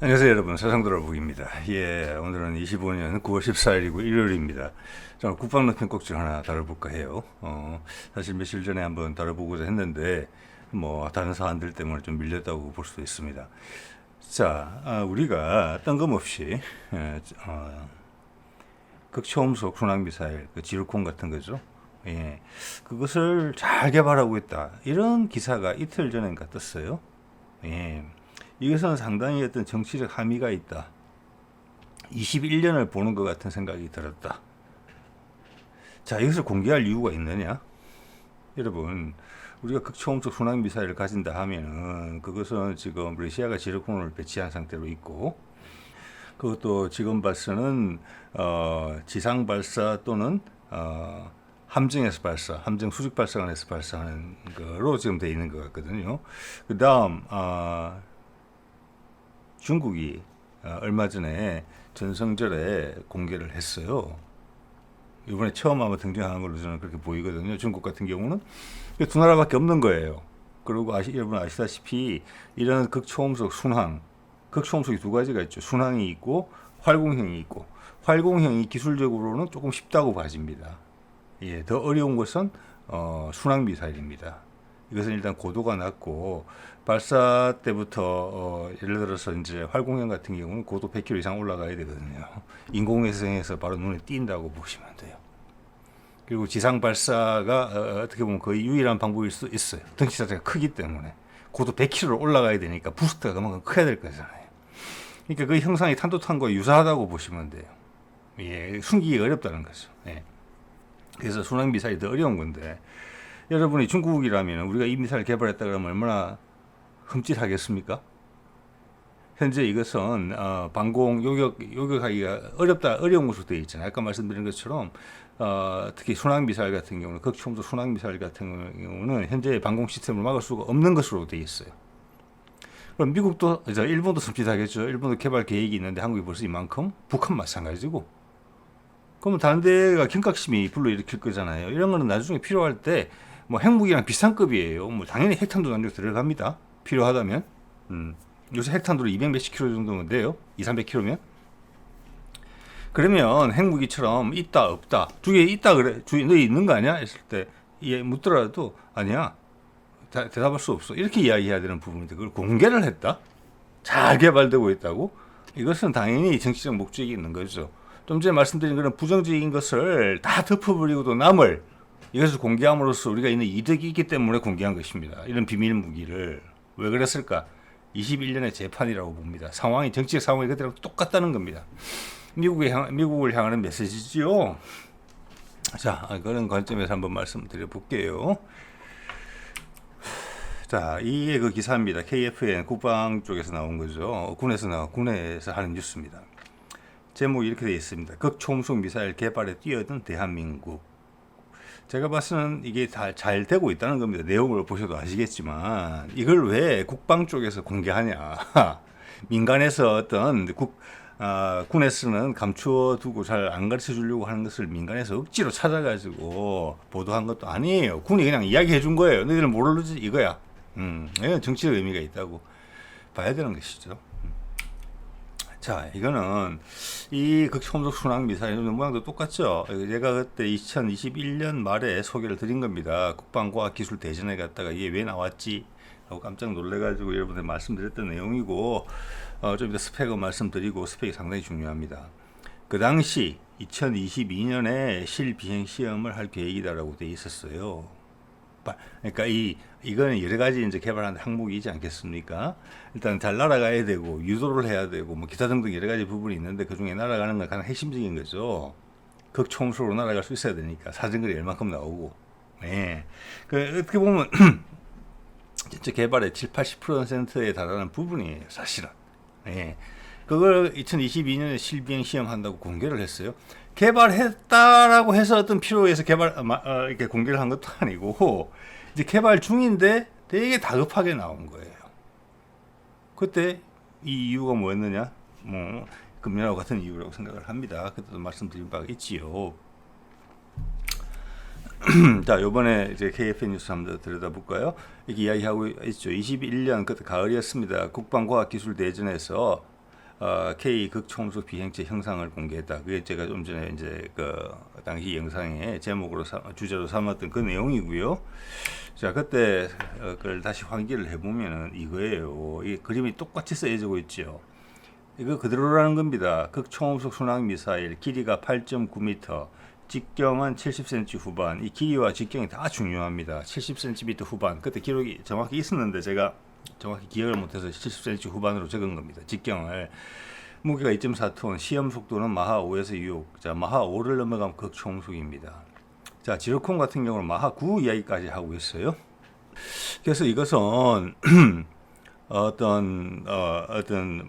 안녕하세요 여러분, 세상돌아보기입니다. 오늘은 25년 9월 14일이고 일요일입니다. 저는 국방론 편곡질 하나 다뤄볼까 해요. 사실 며칠 전에 한번 다뤄보고자 했는데 다른 사안들 때문에 좀 밀렸다고 볼 수도 있습니다. 자, 우리가 뜬금없이 극초음속 순항미사일, 그 지루콘 같은 거죠. 그것을 잘 개발하고 있다, 이런 기사가 이틀 전인가 떴어요. 이것은 상당히 어떤 정치적 함의가 있다. 21년을 보는 것 같은 생각이 들었다. 자, 이것을 공개할 이유가 있느냐? 여러분, 우리가 극초음속 순항미사일을 가진다 하면은 그것은 지금 러시아가 지르콘을 배치한 상태로 있고, 그것도 지금 발사는 지상 발사 또는 함정에서 발사, 함정 수직 발사관에서 발사하는 거로 지금 되어 있는 것 같거든요. 그 다음 중국이 얼마 전에 전성절에 공개를 했어요. 이번에 처음 아마 등장하는 걸로 저는 그렇게 보이거든요. 중국 같은 경우는 두 나라밖에 없는 거예요. 그리고 여러분 아시다시피 이런 극초음속 순항, 극초음속이 두 가지가 있죠. 순항이 있고 활공형이 있고, 활공형이 기술적으로는 조금 쉽다고 봐집니다. 더 어려운 것은 순항 미사일입니다. 이것은 일단 고도가 낮고 발사 때부터 예를 들어서 이제 활공형 같은 경우는 고도 100km 이상 올라가야 되거든요. 인공위성에서 바로 눈에 띈다고 보시면 돼요. 그리고 지상 발사가 어떻게 보면 거의 유일한 방법일 수 있어요. 덩치 자체가 크기 때문에 고도 100km로 올라가야 되니까 부스트가 그만큼 커야 될 거잖아요. 그러니까 그 형상이 탄도탄과 유사하다고 보시면 돼요. 숨기기가 어렵다는 거죠. 그래서 순항 미사일이 더 어려운 건데, 여러분이 중국이라면 우리가 이 미사일 개발했다 그러면 얼마나 흠칫하겠습니까? 현재 이것은 방공 요격하기가 어려운 것으로 되어 있잖아요. 아까 말씀드린 것처럼 특히 순항 미사일 같은 경우는, 극초음속 순항 미사일 같은 경우는 현재 방공 시스템을 막을 수가 없는 것으로 되어 있어요. 그럼 미국도, 일본도 흠칫하겠죠. 일본도 개발 계획이 있는데 한국이 벌써 이만큼? 북한 마찬가지고. 그러면 다른 데가 경각심이 불러일으킬 거잖아요. 이런 거는 나중에 필요할 때 핵무기랑 비슷한 급이에요. 당연히 핵탄도 나중에 들어갑니다. 필요하다면. 요새 핵탄두로 200 몇십 킬로 정도면 돼요. 200-300킬로면. 그러면 핵무기처럼 있다 없다, 주위에 있다 그래, 주위에 너 있는 거 아니야? 했을 때 묻더라도 아니야, 대답할 수 없어, 이렇게 이야기해야 되는 부분인데 그걸 공개를 했다? 잘 개발되고 있다고? 이것은 당연히 정치적 목적이 있는 거죠. 좀 전에 말씀드린 그런 부정적인 것을 다 덮어버리고도 남을 이것을 공개함으로써 우리가 있는 이득이 있기 때문에 공개한 것입니다. 이런 비밀 무기를. 왜 그랬을까? 21년의 재판이라고 봅니다. 정치적 상황이 그때랑 똑같다는 겁니다. 미국을 향하는 메시지지요. 자, 그런 관점에서 한번 말씀드려 볼게요. 자, 이게 그 기사입니다. KFN 국방 쪽에서 나온 거죠. 군에서 하는 뉴스입니다. 제목이 이렇게 되어 있습니다. 극초음속 미사일 개발에 뛰어든 대한민국. 제가 봤을 때는 이게 다 잘 되고 있다는 겁니다. 내용을 보셔도 아시겠지만, 이걸 왜 국방 쪽에서 공개하냐. 민간에서 어떤 군에서는 감추어 두고 잘 안 가르쳐 주려고 하는 것을 민간에서 억지로 찾아가지고 보도한 것도 아니에요. 군이 그냥 이야기해 준 거예요. 너희들은 모르지 이거야. 이건 정치적 의미가 있다고 봐야 되는 것이죠. 자, 이거는 이 극초음속 순항 미사일 모양도 똑같죠. 제가 그때 2021년 말에 소개를 드린 겁니다. 국방과학기술대전에 갔다가 이게 왜 나왔지 하고 깜짝 놀래가지고 여러분들 말씀드렸던 내용이고, 좀 이따 스펙을 말씀드리고, 스펙이 상당히 중요합니다. 그 당시 2022년에 실비행 시험을 할 계획이다라고 돼 있었어요. 그러니까 이거는 여러 가지 이제 개발하는 항목이지 않겠습니까? 일단 잘 날아가야 되고 유도를 해야 되고 기타 등등 여러 가지 부분이 있는데, 그 중에 날아가는 건 가장 핵심적인 거죠. 극초음속으로 날아갈 수 있어야 되니까 사정거리 얼만큼 나오고. 어떻게 보면 진짜 개발의 70-80%에 달하는 부분이에요, 사실은. 그걸 2022년에 실비행 시험한다고 공개를 했어요. 개발했다라고 해서 어떤 필요해서 이렇게 공개를 한 것도 아니고, 이제 개발 중인데 되게 다급하게 나온 거예요. 그때 이 이유가 뭐였느냐? 금년하고 같은 이유라고 생각을 합니다. 그때도 말씀드린 바가 있지요. 자, 요번에 이제 KFN 뉴스 한번 들여다볼까요? 이렇게 이야기하고 있죠. 21년 그때 가을이었습니다. 국방과학기술대전에서 K 극초음속 비행체 형상을 공개했다. 그게 제가 좀 전에 이제 그 당시 영상에 제목으로 주제로 삼았던 그 내용이고요. 자, 그때 그걸 다시 환기를 해보면은 이거예요. 이 그림이 똑같이 쓰여지고 있죠. 이거 그대로라는 겁니다. 극초음속 순항 미사일 길이가 8.9m, 직경은 70cm 후반. 이 길이와 직경이 다 중요합니다. 70cm 후반. 그때 기록이 정확히 있었는데 제가 정확히 기억을 못해서 70cm 후반으로 적은 겁니다. 직경을. 무게가 2.4톤, 시험 속도는 마하 5에서 6. 자, 마하 5를 넘어가면 극초음속입니다. 자, 지르콘 같은 경우는 마하 9 이야기까지 하고 있어요. 그래서 이것은 어떤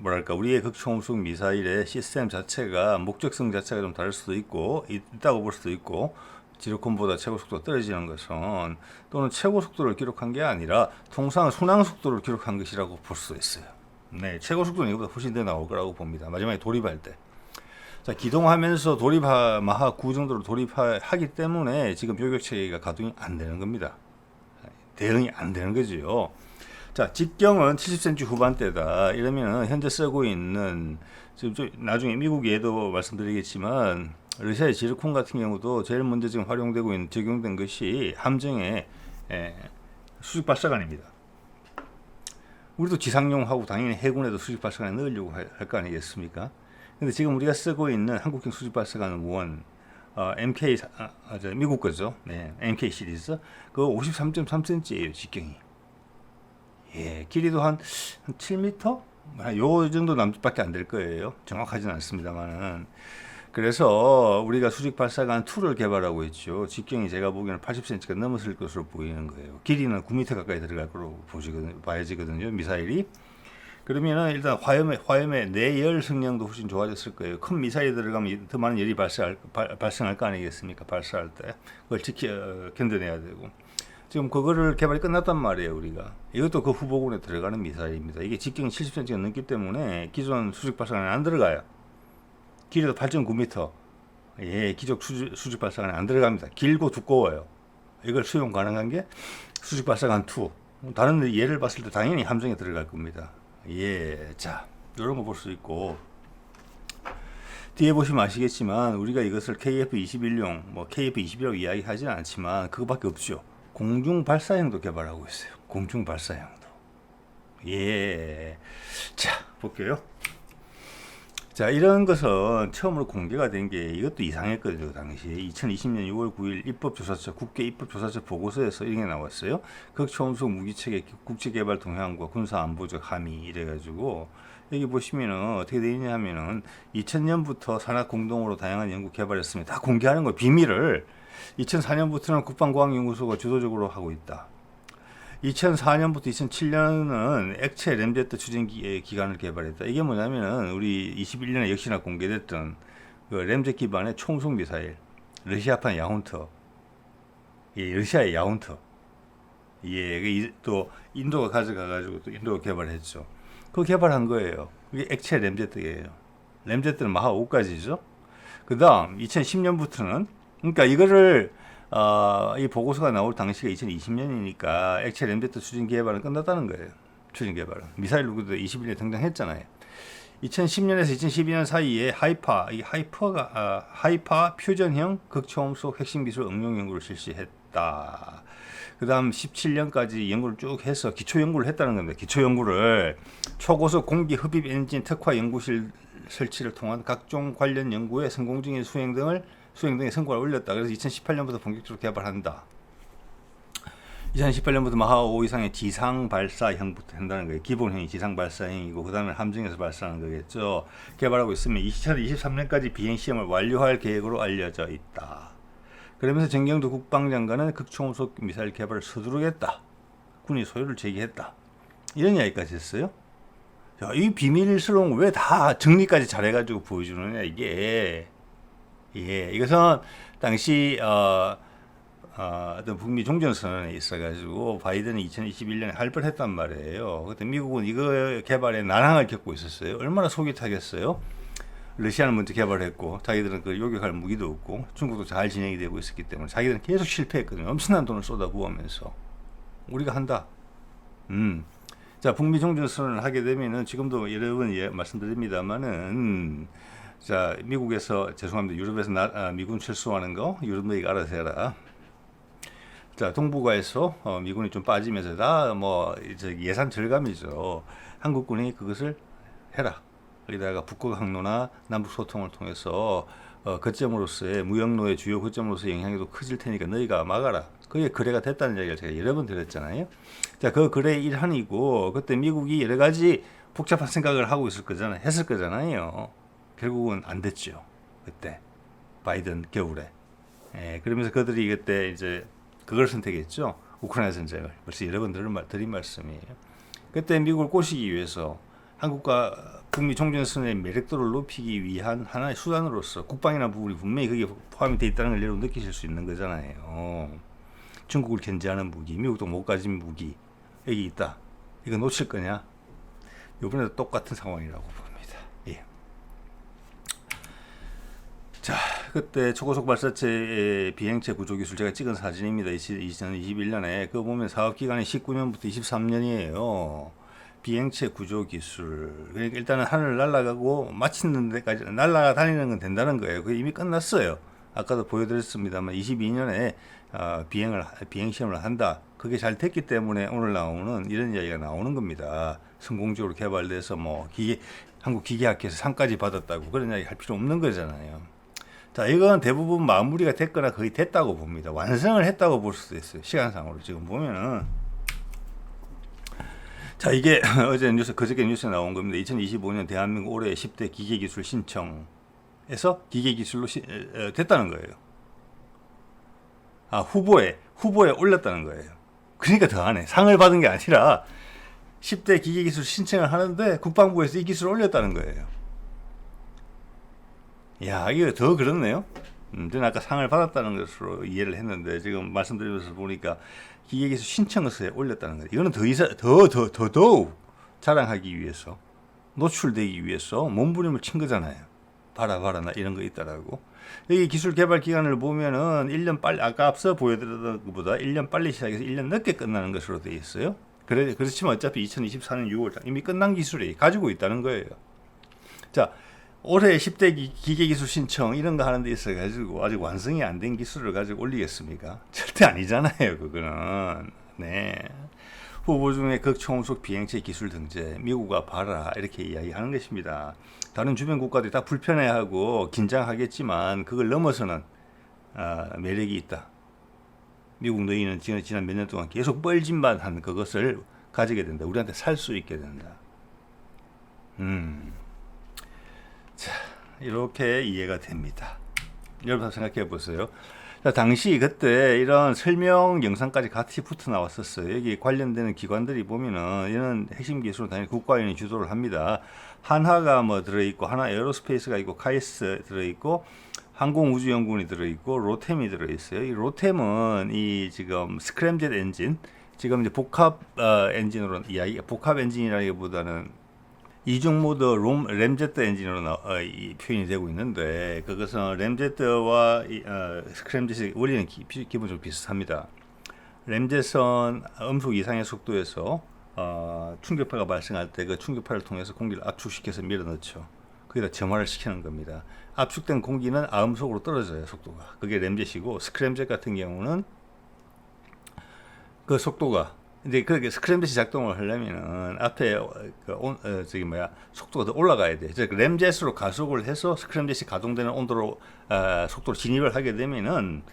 뭐랄까 우리의 극초음속 미사일의 시스템 자체가 목적성 자체가 좀 다를 수도 있고 있다고 볼 수도 있고, 지르콘보다 최고 속도가 떨어지는 것은 또는 최고 속도를 기록한 게 아니라 통상 순항 속도를 기록한 것이라고 볼 수 있어요. 네, 최고 속도는 이거보다 훨씬 더 나올 거라고 봅니다. 마지막에 돌입할 때. 자, 기동하면서 마하 9 정도로 돌입하기 때문에 지금 요격 체계가 가동이 안 되는 겁니다. 대응이 안 되는 거죠. 자, 직경은 70cm 후반대다. 이러면 현재 쓰고 있는, 지금 나중에 미국 예도 말씀드리겠지만 러시아의 지르콘 같은 경우도 제일 먼저 지금 활용되고 있는 적용된 것이 함정의 수직 발사관입니다. 우리도 지상용하고 당연히 해군에도 수직 발사관 넣으려고 할 거 아니겠습니까? 근데 지금 우리가 쓰고 있는 한국형 수직 발사관은 MK 미국 거죠. 네, MK 시리즈. 그거 53.3cm예요, 직경이. 예, 길이도 한 7m? 요 정도 남짓밖에 안 될 거예요. 정확하지는 않습니다만은. 그래서 우리가 수직 발사관 2를 개발하고 있죠. 직경이 제가 보기에는 80cm가 넘었을 것으로 보이는 거예요. 길이는 9m 가까이 들어갈 거로 봐야지거든요, 미사일이. 그러면은 일단 화염의 내열 성능도 훨씬 좋아졌을 거예요. 큰 미사일이 들어가면 더 많은 열이 발생할 거 아니겠습니까? 발사할 때. 그걸 견뎌내야 되고. 지금 그거를 개발이 끝났단 말이에요, 우리가. 이것도 그 후보군에 들어가는 미사일입니다. 이게 직경이 70cm가 넘기 때문에 기존 수직 발사관에 안 들어가요. 길이도 8.9m. 예, 기존 수직 발사관에 안 들어갑니다. 길고 두꺼워요. 이걸 수용 가능한 게 수직 발사관 2. 다른 예를 봤을 때 당연히 함정에 들어갈 겁니다. 예, 자, 이런 거 볼 수 있고, 뒤에 보시면 아시겠지만 우리가 이것을 KF-21용, KF-21이라고 이야기하지는 않지만 그거밖에 없죠. 공중 발사형도 개발하고 있어요. 공중 발사형도. 예, 자, 볼게요. 자, 이런 것은 처음으로 공개가 된 게 이것도 이상했거든요. 당시에 2020년 6월 9일 입법조사처 국회 입법조사처 보고서에서 이런 게 나왔어요. 극초음속 무기체계 국제개발 동향과 군사안보적 함의 이래가지고 여기 보시면은 어떻게 되어 있냐 하면은 2000년부터 산하 공동으로 다양한 연구 개발했으면 다 공개하는 거 비밀을 2004년부터는 국방과학연구소가 주도적으로 하고 있다. 2004년부터 2007년은 액체 램제트 추진 기관을 개발했다. 이게 뭐냐면은 우리 21년에 역시나 공개됐던 그 램제 기반의 초음속 미사일, 러시아판 야훈터, 예, 러시아의 야훈터, 예, 또 인도가 가져가가지고 또 인도가 개발했죠. 그거 개발한 거예요. 이게 액체 램제트예요. 램제트는 마하 5까지죠. 그다음 2010년부터는 그러니까 이거를 이 보고서가 나올 당시가 2020년이니까 액체 램제트 추진 개발은 끝났다는 거예요. 추진 개발은. 미사일 누구도 21년에 등장했잖아요. 2010년에서 2012년 사이에 하이파 퓨전형 극초음속 핵심 기술 응용 연구를 실시했다. 그 다음 17년까지 연구를 쭉 해서 기초 연구를 했다는 겁니다. 기초 연구를 초고속 공기 흡입 엔진 특화 연구실 설치를 통한 각종 관련 연구에 성공 중인 수행 등의 성과를 올렸다. 그래서 2018년부터 본격적으로 개발한다. 2018년부터 마하 5 이상의 지상 발사형부터 한다는 거예요. 기본형이 지상 발사형이고 그 다음에 함정에서 발사하는 거겠죠. 개발하고 있으면 2023년까지 비행 시험을 완료할 계획으로 알려져 있다. 그러면서 정경도 국방장관은 극초음속 미사일 개발을 서두르겠다. 군이 소유를 제기했다. 이런 이야기까지 했어요. 자, 이 비밀스러운 거 왜 다 정리까지 잘해가지고 보여주느냐 이게. 예, 이것은 당시 어떤 북미 종전선언에 있어가지고 바이든이 2021년에 할 뻔했단 말이에요. 그때 미국은 이거 개발에 난항을 겪고 있었어요. 얼마나 속이 타겠어요. 러시아는 먼저 개발했고 자기들은 그 요격할 무기도 없고 중국도 잘 진행이 되고 있었기 때문에 자기들은 계속 실패했거든요. 엄청난 돈을 쏟아부으면서 우리가 한다. 자, 북미 종전선언을 하게 되면은 지금도 여러 번 말씀드립니다만은 자, 미국에서 죄송합니다. 유럽에서 미군 철수하는 거 유럽 너희가 알아서 해라. 자, 동북아에서 미군이 좀 빠지면서 다 뭐 예산 절감이죠. 한국군이 그것을 해라. 거기다가 북극 항로나 남북 소통을 통해서 거점으로서의 무역로의 주요 거점으로서 영향력도 커질 테니까 너희가 막아라. 그게 거래가 됐다는 이야기를 제가 여러 번 드렸잖아요. 자, 그 거래의 일환이고 그때 미국이 여러 가지 복잡한 생각을 하고 했을 거잖아요. 결국은 안 됐죠. 그때 바이든 겨울에. 그러면서 그들이 그때 이제 그걸 선택했죠. 우크라이나 전쟁을. 벌써 여러 번 드린 말씀이에요. 그때 미국을 꼬시기 위해서 한국과 북미 종전선언의 매력도를 높이기 위한 하나의 수단으로서 국방이라는 부분이 분명히 거기에 포함이 되어 있다는 걸 여러분 느끼실 수 있는 거잖아요. 중국을 견제하는 무기, 미국도 못 가진 무기 여기 있다. 이거 놓칠 거냐? 이번에도 똑같은 상황이라고 봅니다. 예. 자, 그때 초고속 발사체 비행체 구조 기술 제가 찍은 사진입니다. 2021년에 그거 보면 사업 기간이 19년부터 23년이에요. 비행체 구조 기술. 그러니까 일단은 하늘을 날아가고 마치는 데까지 날아다니는 건 된다는 거예요. 그게 이미 끝났어요. 아까도 보여드렸습니다만 22년에 비행 시험을 한다. 그게 잘 됐기 때문에 오늘 나오는 이런 이야기가 나오는 겁니다. 성공적으로 개발돼서 뭐 한국 기계학회에서 상까지 받았다고 그런 이야기 할 필요 없는 거잖아요. 자, 이건 대부분 마무리가 됐거나 거의 됐다고 봅니다. 완성을 했다고 볼 수도 있어요. 시간상으로 지금 보면은. 자, 이게 어제 그저께 뉴스에 나온 겁니다. 2025년 대한민국 올해 10대 기계기술 신청에서 기계기술로 됐다는 거예요. 후보에 올렸다는 거예요. 그러니까 더하네. 상을 받은 게 아니라 10대 기계기술 신청을 하는데 국방부에서 이 기술을 올렸다는 거예요. 야, 이거 더 그렇네요. 저는 아까 상을 받았다는 것으로 이해를 했는데 지금 말씀드리면서 보니까 기계기술 신청서에 올렸다는 거예요. 이거는 더욱 자랑하기 위해서 노출되기 위해서 몸부림을 친 거잖아요. 봐라 나 이런 거 있다라고. 여기 기술 개발 기간을 보면은 1년 빨리 아까 앞서 보여드렸던 것보다 1년 빨리 시작해서 1년 늦게 끝나는 것으로 되어 있어요. 그렇지만 어차피 2024년 6월 이미 끝난 기술이 가지고 있다는 거예요. 자, 올해 10대 기계기술 신청 이런 거 하는 데 있어가지고 아직 완성이 안 된 기술을 가지고 올리겠습니까? 절대 아니잖아요, 그거는. 네. 후보 중에 극초음속 비행체 기술 등재, 미국과 봐라 이렇게 이야기하는 것입니다. 다른 주변 국가들이 다 불편해하고 긴장하겠지만 그걸 넘어서는 매력이 있다. 미국 너희는 지난 몇 년 동안 계속 뻘짓만 한 그것을 가지게 된다. 우리한테 살 수 있게 된다. 자, 이렇게 이해가 됩니다. 여러분 생각해 보세요. 자, 당시 그때 이런 설명 영상까지 같이 붙어 나왔었어요. 여기 관련되는 기관들이 보면은 이런 핵심 기술은 당연히 국가연이 주도를 합니다. 한화가 뭐 들어있고, 하나 에어로스페이스가 있고, 카이스 들어있고, 항공우주연구원이 들어있고, 로템이 들어있어요. 이 로템은 이 지금 스크램젯 엔진, 지금 이제 복합 엔진으로 복합 엔진이라기보다는 이중 모드 램제트 엔진으로 표현이 되고 있는데 그것은 램제트와 스크램젯의 원리는 기본적으로 비슷합니다. 램젯은 음속 이상의 속도에서 충격파가 발생할 때 그 충격파를 통해서 공기를 압축시켜서 밀어넣죠. 거기다 점화를 시키는 겁니다. 압축된 공기는 아음속으로 떨어져요, 속도가. 그게 램젯이고, 스크램젯 같은 경우는 그 속도가 이제 그렇게 스크램젯이 작동을 하려면은 앞에 속도가 더 올라가야 돼. 즉 램젯으로 가속을 해서 스크램젯이 가동되는 온도로 속도로 진입을 하게 되면은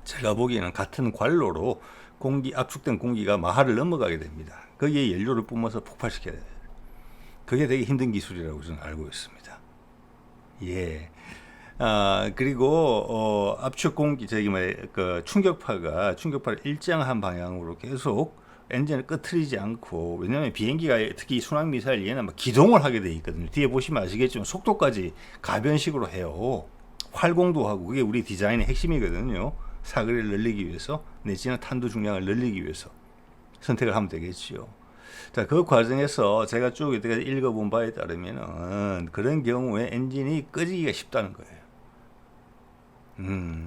제가 보기에는 같은 관로로 압축된 공기가 마하를 넘어가게 됩니다. 거기에 연료를 뿜어서 폭발시켜야 돼요. 그게 되게 힘든 기술이라고 저는 알고 있습니다. 예. 그리고 압축 공기 충격파를 일정한 방향으로 계속 엔진을 끄트리지 않고, 왜냐하면 비행기가 특히 순항 미사일 얘는 막 기동을 하게 돼 있거든요. 뒤에 보시면 아시겠지만 속도까지 가변식으로 해요. 활공도 하고. 그게 우리 디자인의 핵심이거든요. 사거리를 늘리기 위해서, 내지는 탄두 중량을 늘리기 위해서 선택을 하면 되겠지요. 자, 그 과정에서 제가 쭉 이때까지 읽어본 바에 따르면은 그런 경우에 엔진이 꺼지기가 쉽다는 거예요.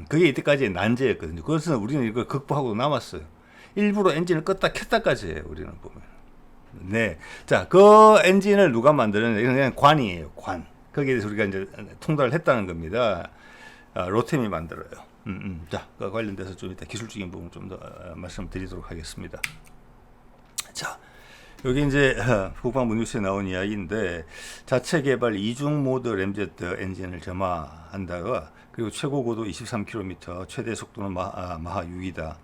그게 이때까지의 난제였거든요. 그것은 우리는 이걸 극복하고 남았어요. 일부러 엔진을 껐다 켰다까지 해요, 우리는 보면. 네. 자, 그 엔진을 누가 만드느냐? 이건 그냥 관이에요, 관. 거기에 대해서 우리가 이제 통달을 했다는 겁니다. 로템이 만들어요. 자, 그 관련돼서 좀 이따 기술적인 부분 좀 더 말씀드리도록 하겠습니다. 자, 여기 이제 국방부 뉴스에 나온 이야기인데, 자체 개발 이중 모드 램제트 엔진을 점화한다가, 그리고 최고 고도 23km, 최대 속도는 마하 6이다.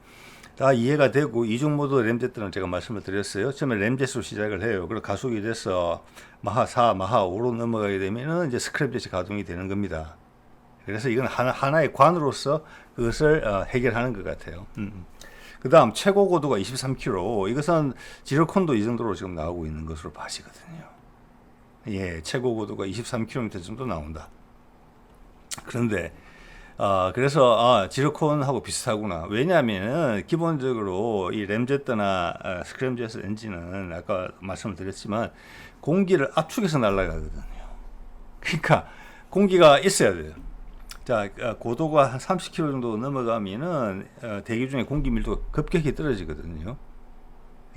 다 이해가 되고, 이중 모드 램제트는 제가 말씀을 드렸어요. 처음에 램제트로 시작을 해요. 그리고 가속이 돼서 마하 4, 마하 5로 넘어가게 되면은 이제 스크램젯이 가동이 되는 겁니다. 그래서 이건 하나의 관으로서 그것을 해결하는 것 같아요. 그 다음 최고 고도가 23km. 이것은 지르콘도 이 정도로 지금 나오고 있는 것으로 봐지거든요. 예, 최고 고도가 23km 정도 나온다. 그런데 그래서 지르콘하고 비슷하구나. 왜냐하면 기본적으로 이 램제트나 스크램젯 엔진은 아까 말씀을 드렸지만 공기를 압축해서 날아가거든요. 그러니까 공기가 있어야 돼요. 자, 고도가 한 30km 정도 넘어가면은 대기 중에 공기 밀도가 급격히 떨어지거든요.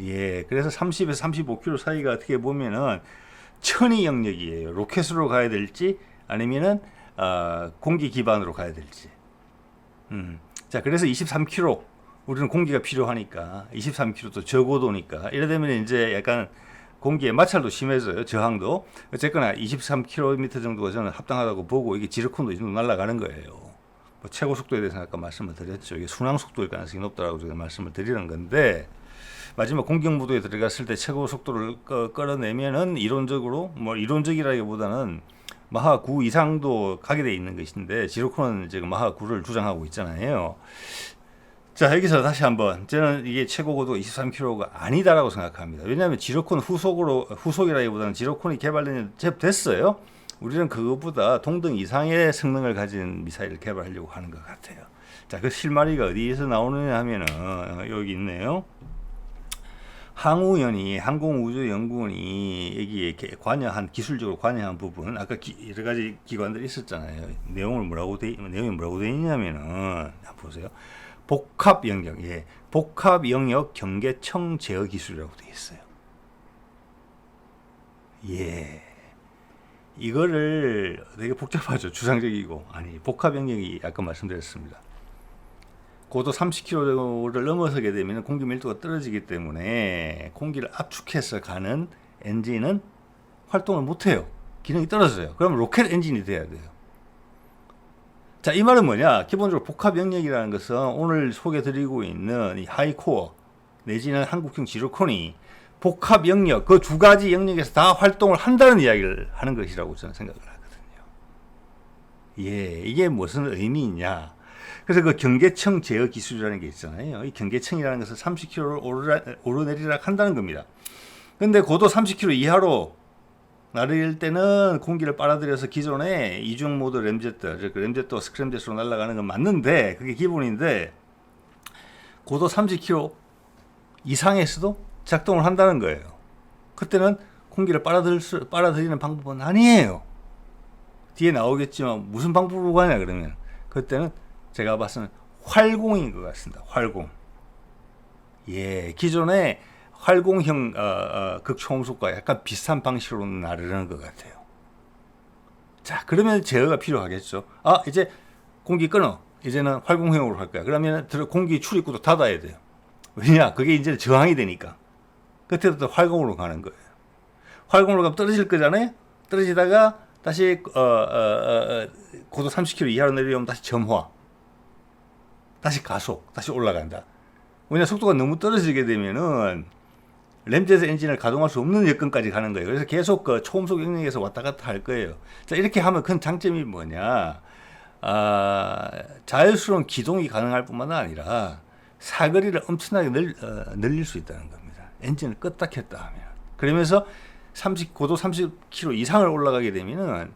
예, 그래서 30에서 35km 사이가 어떻게 보면은 천이 영역이에요. 로켓으로 가야 될지 아니면은 공기 기반으로 가야 될지. 자, 그래서 23km 우리는 공기가 필요하니까 23km도 저고도니까 이래 되면 이제 약간 공기의 마찰도 심해져요. 저항도. 어쨌거나 23km 정도가 저는 합당하다고 보고, 이게 지르콘도 이 정도 날아가는 거예요. 뭐 최고 속도에 대해서 아까 말씀을 드렸죠. 이게 순항 속도일 가능성이 높다라고 제가 말씀을 드리는 건데, 마지막 공격 무도에 들어갔을 때 최고 속도를 끌어내면은 이론적으로, 뭐 이론적이라기보다는 마하 9 이상도 가게 돼 있는 것인데, 지르콘은 지금 마하 9를 주장하고 있잖아요. 자, 여기서 다시 한번, 저는 이게 최고 고도 23km가 아니다라고 생각합니다. 왜냐하면 지르콘 후속이라기보다는 지르콘이 개발된 지 됐어요. 우리는 그것보다 동등 이상의 성능을 가진 미사일을 개발하려고 하는 것 같아요. 자, 그 실마리가 어디에서 나오느냐 하면은 여기 있네요. 항공우주연구원이 여기에 관여한, 기술적으로 관여한 부분, 아까 여러 가지 기관들이 있었잖아요. 내용이 뭐라고 돼 있냐면은, 한번 보세요. 복합 영역, 예, 복합 영역 경계청 제어 기술이라고 되어 있어요. 예, 이거를 되게 복잡하죠. 주상적이고. 아니, 복합 영역이 아까 말씀드렸습니다. 고도 30km를 넘어서게 되면 공기 밀도가 떨어지기 때문에 공기를 압축해서 가는 엔진은 활동을 못해요. 기능이 떨어져요. 그럼 로켓 엔진이 돼야 돼요. 자, 이 말은 뭐냐? 기본적으로 복합 영역이라는 것은 오늘 소개드리고 있는 이 하이코어 내지는 한국형 지르콘이 복합 영역, 그 두 가지 영역에서 다 활동을 한다는 이야기를 하는 것이라고 저는 생각을 하거든요. 예, 이게 무슨 의미냐? 그래서 그 경계청 제어 기술이라는 게 있잖아요. 이 경계청이라는 것은 30km를 오르내리락 한다는 겁니다. 근데 고도 30km 이하로 날릴 때는 공기를 빨아들여서 기존의 이중 모드 램제트, 즉 램제트와 스크램젯으로 날아가는 건 맞는데, 그게 기본인데 고도 30km 이상에서도 작동을 한다는 거예요. 그때는 공기를 빨아들이는 방법은 아니에요. 뒤에 나오겠지만 무슨 방법으로 가냐 그러면, 그때는 제가 봤을 때는 활공인 것 같습니다. 활공. 예, 기존의 활공형 극초음속과 약간 비슷한 방식으로 나르는 것 같아요. 자, 그러면 제어가 필요하겠죠. 이제 공기 끊어. 이제는 활공형으로 할 거야. 그러면 공기 출입구도 닫아야 돼요. 왜냐? 그게 이제 저항이 되니까. 그때부터 활공으로 가는 거예요. 활공으로 가면 떨어질 거잖아요. 떨어지다가 다시 고도 30km 이하로 내려오면 다시 점화. 다시 가속. 다시 올라간다. 왜냐? 속도가 너무 떨어지게 되면은 램제트 엔진을 가동할 수 없는 여건까지 가는 거예요. 그래서 계속 그 초음속 영역에서 왔다 갔다 할 거예요. 자, 이렇게 하면 큰 장점이 뭐냐? 자연스러운 기동이 가능할 뿐만 아니라 사거리를 엄청나게 늘릴 수 있다는 겁니다. 엔진을 껐다 켰다 하면. 그러면서 고도 30km 이상을 올라가게 되면은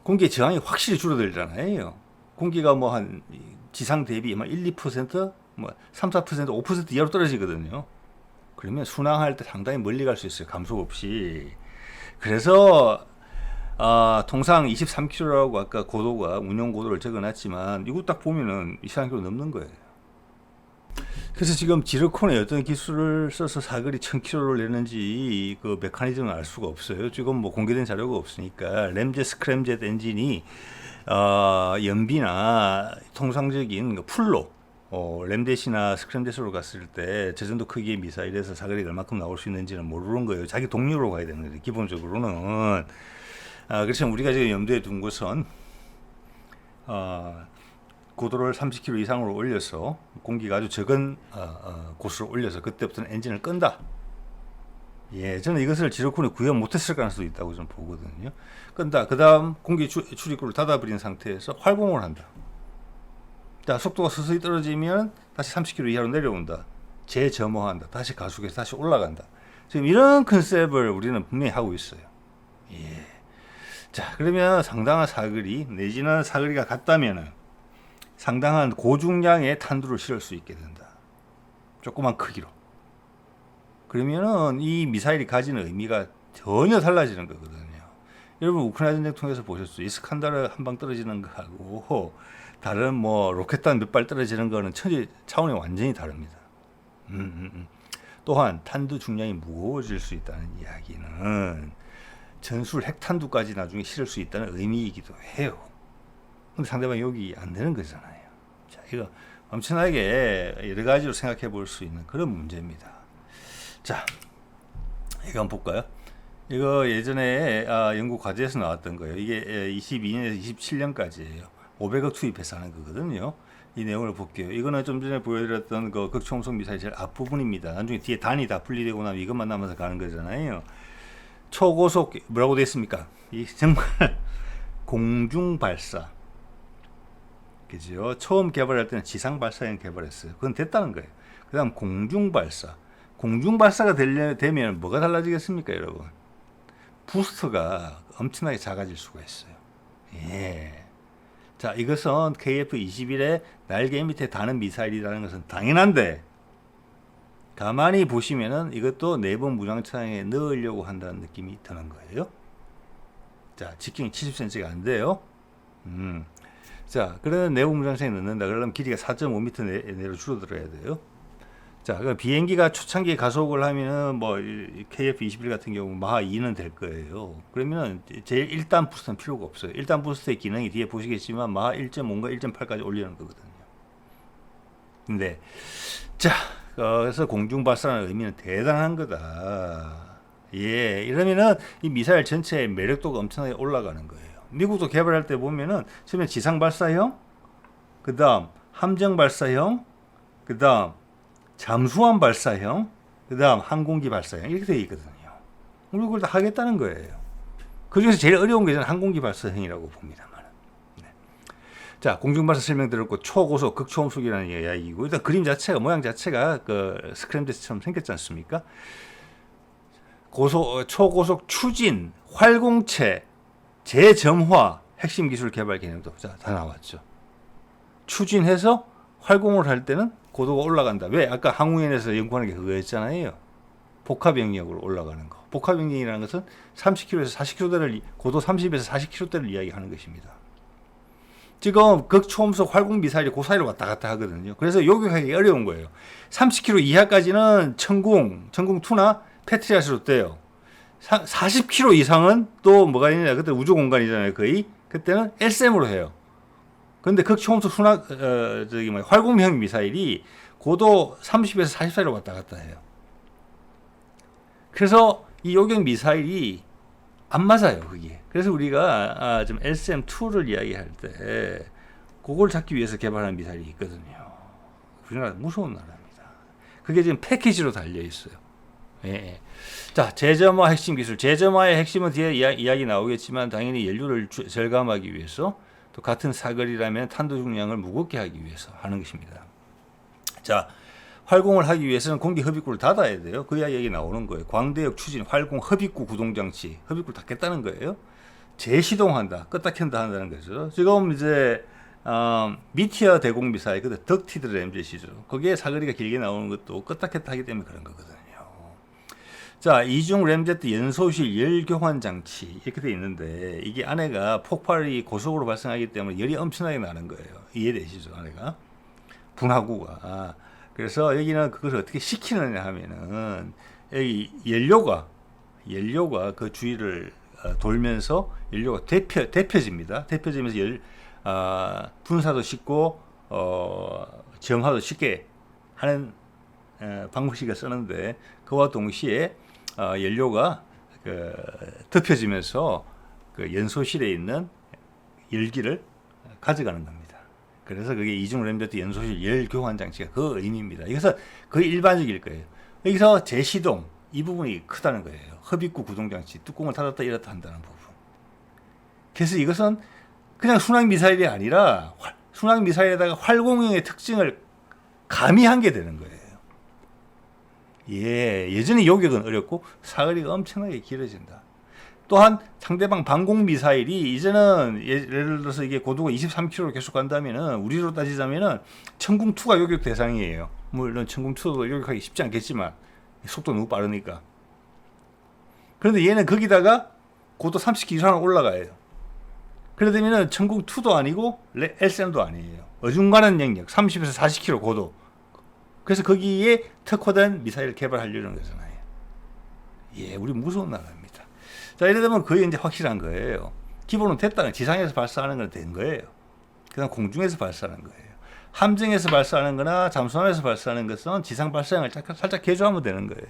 공기의 저항이 확실히 줄어들잖아요. 공기가 뭐 한 지상 대비 1, 2%, 3, 4%, 5% 이하로 떨어지거든요. 그러면 순항할 때 상당히 멀리 갈 수 있어요. 감속 없이. 그래서 통상 23km라고 아까 고도가 운용 고도를 적어놨지만 이거 딱 보면은 23km 넘는 거예요. 그래서 지금 지르콘의 어떤 기술을 써서 사거리 1000km를 내는지 그 메커니즘을 알 수가 없어요. 지금 뭐 공개된 자료가 없으니까 램젯 스크램젯 엔진이 연비나 통상적인 풀로 램젯이나 스크램젯으로 갔을 때 저정도 크기의 미사일에서 사거리가 얼마큼 나올 수 있는지는 모르는 거예요. 자기 동력으로 가야 되는 거예요. 기본적으로는. 그래서 우리가 지금 염두에 둔 것은 고도를 30km 이상으로 올려서 공기가 아주 적은 고수로 올려서 그때부터는 엔진을 끈다. 예, 저는 이것을 지르콘이 구현 못했을 가능성도 있다고 저는 보거든요. 끈다. 그 다음 공기 출입구를 닫아버린 상태에서 활공을 한다. 자, 속도가 서서히 떨어지면 다시 30km 이하로 내려온다. 재점화한다. 다시 가속해서 다시 올라간다. 지금 이런 컨셉을 우리는 분명히 하고 있어요. 예. 자, 그러면 상당한 사거리 내지는 사거리가 같다면은 상당한 고중량의 탄두를 실을 수 있게 된다. 조그만 크기로. 그러면은 이 미사일이 가지는 의미가 전혀 달라지는 거거든요. 여러분 우크라이나 전쟁 통해서 보셨죠? 이스칸다르 한 방 떨어지는 거하고 다른 뭐 로켓단 몇 발 떨어지는 거는 차원이 완전히 다릅니다. 또한 탄두 중량이 무거워질 수 있다는 이야기는 전술 핵탄두까지 나중에 실을 수 있다는 의미이기도 해요. 근데 상대방이 여기 안 되는 거잖아요. 자, 이거 엄청나게 여러 가지로 생각해 볼 수 있는 그런 문제입니다. 자, 이거 한번 볼까요? 이거 예전에 연구 과제에서 나왔던 거예요. 이게 22년에서 27년까지예요. 500억 투입해서 하는 거거든요. 이 내용을 볼게요. 이거는 좀 전에 보여드렸던 그 극초음속 미사일 제일 앞부분입니다. 나중에 뒤에 단이 다 분리되고 나면 이것만 남아서 가는 거잖아요. 초고속 뭐라고 되어 있습니까? 이 정말 공중 발사. 그죠? 처음 개발할 때는 지상 발사형 개발했어요. 그건 됐다는 거예요. 그 다음 공중 발사. 공중 발사가 되면 뭐가 달라지겠습니까, 여러분? 부스터가 엄청나게 작아질 수가 있어요. 예. 자, 이것은 KF-21의 날개 밑에 다는 미사일이라는 것은 당연한데, 가만히 보시면은 이것도 내부 무장차량에 넣으려고 한다는 느낌이 드는 거예요. 자, 직경이 70cm가 안 돼요. 자, 그러면 내부 무장차량에 넣는다. 그러면 길이가 4.5m 내로 줄어들어야 돼요. 자, 그 비행기가 초창기에 가속을 하면은 뭐 KF-21 같은 경우 마하 2는 될 거예요. 그러면 제일 1단 부스트는 필요가 없어요. 1단 부스트의 기능이 뒤에 보시겠지만 마하 1.5인가 1.8까지 올리는 거거든요. 근데 자, 그래서 공중 발사라는 의미는 대단한 거다. 예, 이러면은 이 미사일 전체의 매력도가 엄청나게 올라가는 거예요. 미국도 개발할 때 보면은 처음에 지상 발사형, 그 다음 함정 발사형, 그 다음 잠수함 발사형, 그 다음 항공기 발사형 이렇게 되어 있거든요. 우리 그걸 다 하겠다는 거예요. 그 중에서 제일 어려운 게 저는 항공기 발사형이라고 봅니다만. 네. 자, 공중 발사 설명 들었고 초고속, 극초음속이라는 이야기고 일단 그림 자체가 모양 자체가 그 스크램젯처럼 생겼지 않습니까? 초고속 추진, 활공체, 재점화, 핵심 기술 개발 개념도 다 나왔죠. 추진해서 활공을 할 때는 고도가 올라간다. 왜? 아까 항우연에서 연구하는 게 그거였잖아요. 복합영역으로 올라가는 거. 복합영역이라는 것은 30km에서 40km대를 고도 30에서 40km대를 이야기하는 것입니다. 지금 극초음속 활공 미사일이 그 사이로 왔다 갔다 하거든요. 그래서 요격하기 어려운 거예요. 30km 이하까지는 천궁2나 패트리엇으로 돼요. 40km 이상은 또 뭐가 있냐? 그때 우주 공간이잖아요. 거의 그때는 LSM으로 해요. 근데 극초음속 활공형 미사일이 고도 30에서 40 사이로 왔다 갔다 해요. 그래서 이 요격 미사일이 안 맞아요, 그게. 그래서 우리가 좀 LSM-2를 이야기할 때 그걸 잡기 위해서 개발한 미사일이 있거든요. 우리나라 무서운 나라입니다. 그게 지금 패키지로 달려 있어요. 예. 자, 재점화 핵심 기술. 재점화의 핵심은 뒤에 이야기 나오겠지만 당연히 연료를 절감하기 위해서 또 같은 사거리라면 탄도 중량을 무겁게 하기 위해서 하는 것입니다. 자, 활공을 하기 위해서는 공기 흡입구를 닫아야 돼요. 그 이야기 나오는 거예요. 광대역 추진, 활공, 흡입구 구동장치, 흡입구를 닫겠다는 거예요. 재시동한다, 껐다 켠다 한다는 거죠. 지금 이제 미티어 대공 미사일, 그때 덕티드 램젯이죠. 거기에 사거리가 길게 나오는 것도 껐다 켰다 하기 때문에 그런 거거든요. 자, 이중 램젯 연소실 열 교환 장치 이렇게 돼 있는데 이게 안에가 폭발이 고속으로 발생하기 때문에 열이 엄청나게 나는 거예요. 이해되시죠? 안에가 분화구가. 그래서 여기는 그것을 어떻게 시키느냐 하면은 여기 연료가 그 주위를 돌면서 연료가 데펴집니다. 데펴지면서 분사도 쉽고 정화도 쉽게 하는 방법식을 쓰는데 그와 동시에 연료가 덮여지면서 그 연소실에 있는 열기를 가져가는 겁니다. 그래서 그게 이중 램베트 연소실 열 교환 장치가 그 의미입니다. 이것은 거의 일반적일 거예요. 여기서 제시동 이 부분이 크다는 거예요. 흡입구 구동 장치 뚜껑을 닫았다 열었다 한다는 부분. 그래서 이것은 그냥 순항 미사일이 아니라 순항 미사일에다가 활공형의 특징을 가미한 게 되는 거예요. 예전에 요격은 어렵고 사거리가 엄청나게 길어진다. 또한 상대방 방공 미사일이 이제는 예를 들어서 이게 고도가 23km로 계속 간다면은 우리로 따지자면은 천궁2가 요격 대상이에요. 물론 천궁2도 요격하기 쉽지 않겠지만 속도 너무 빠르니까. 그런데 얘는 거기다가 고도 30km 이상 올라가요. 그러다면은 천궁2도 아니고 LCM도 아니에요. 어중간한 영역 30에서 40km 고도. 그래서 거기에 특화된 미사일을 개발하려는 거잖아요. 우리 무서운 나라입니다. 자, 이래 되면 거의 이제 확실한 거예요. 기본은 됐다는 지상에서 발사하는 건 된 거예요. 그다음 공중에서 발사하는 거예요. 함정에서 발사하는 거나 잠수함에서 발사하는 것은 지상 발사형을 살짝 개조하면 되는 거예요.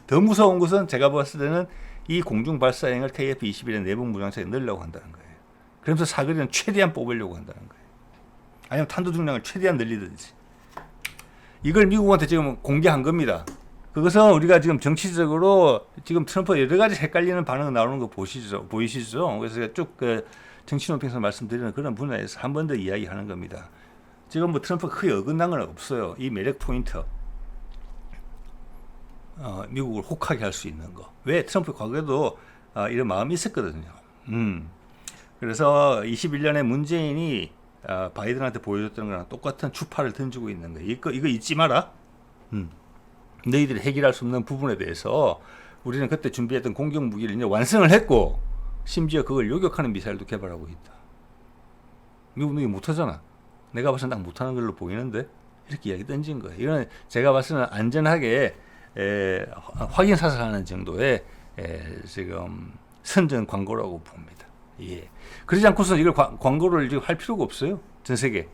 더 무서운 것은 제가 봤을 때는 이 공중 발사형을 KF-21의 내부 무장체에 넣으려고 한다는 거예요. 그러면서 사거리는 최대한 뽑으려고 한다는 거예요. 아니면 탄도 중량을 최대한 늘리든지. 이걸 미국한테 지금 공개한 겁니다. 그것은 우리가 지금 정치적으로 지금 트럼프 여러 가지 헷갈리는 반응 나오는 거 보이시죠? 그래서 제가 쭉 정치 논평에서 말씀드리는 그런 분야에서 한 번 더 이야기하는 겁니다. 지금 뭐 트럼프가 크게 어긋난 건 없어요. 이 매력 포인트. 미국을 혹하게 할 수 있는 거. 왜 트럼프 과거에도 이런 마음이 있었거든요. 그래서 21년에 문재인이 바이든한테 보여줬던 거랑 똑같은 주파를 던지고 있는 거예요. 이거 잊지 마라. 너희들이 해결할 수 없는 부분에 대해서 우리는 그때 준비했던 공격 무기를 이제 완성을 했고 심지어 그걸 요격하는 미사일도 개발하고 있다. 미국은 이게 못하잖아. 내가 봐서는 딱 못하는 걸로 보이는데 이렇게 이야기 던진 거예요. 이건 제가 봤을 때는 안전하게 확인 사살하는 정도의 지금 선전 광고라고 봅니다. 그러지 않고서 이걸 광고를 지금 할 필요가 없어요. 전 세계.